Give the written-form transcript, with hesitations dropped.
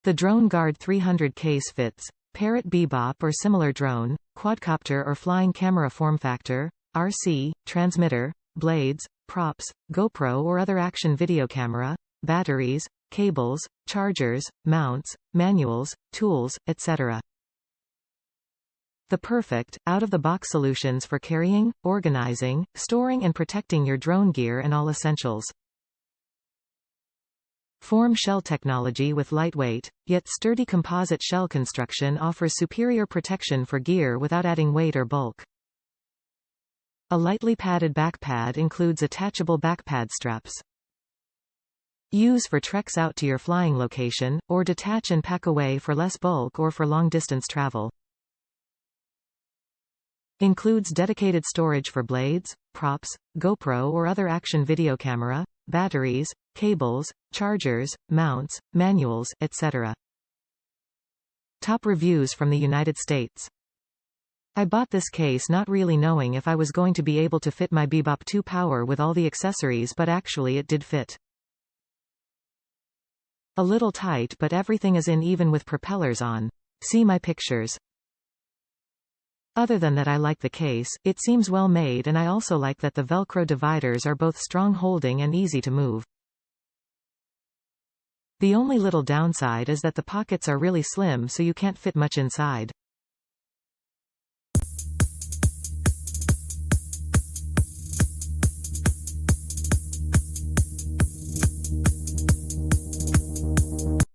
The DroneGuard 300 case fits Parrot Bebop or similar drone, quadcopter or flying camera form factor, RC, transmitter, blades, props, GoPro or other action video camera, batteries, cables, chargers, mounts, manuals, tools, etc. The perfect, out-of-the-box solutions for carrying, organizing, storing and protecting your drone gear and all essentials. Form shell technology with lightweight, yet sturdy composite shell construction offers superior protection for gear without adding weight or bulk. A lightly padded backpad includes attachable backpad straps. Use for treks out to your flying location, or detach and pack away for less bulk or for long-distance travel. Includes dedicated storage for blades, props, GoPro or other action video camera, batteries, cables, chargers, mounts, manuals, etc. Top reviews from the United States. I bought this case not really knowing if I was going to be able to fit my Bebop 2 Power with all the accessories, but actually it did fit. A little tight, but everything is in even with propellers on. See my pictures. Other than that, I like the case, it seems well made, and I also like that the Velcro dividers are both strong holding and easy to move. The only little downside is that the pockets are really slim, so you can't fit much inside.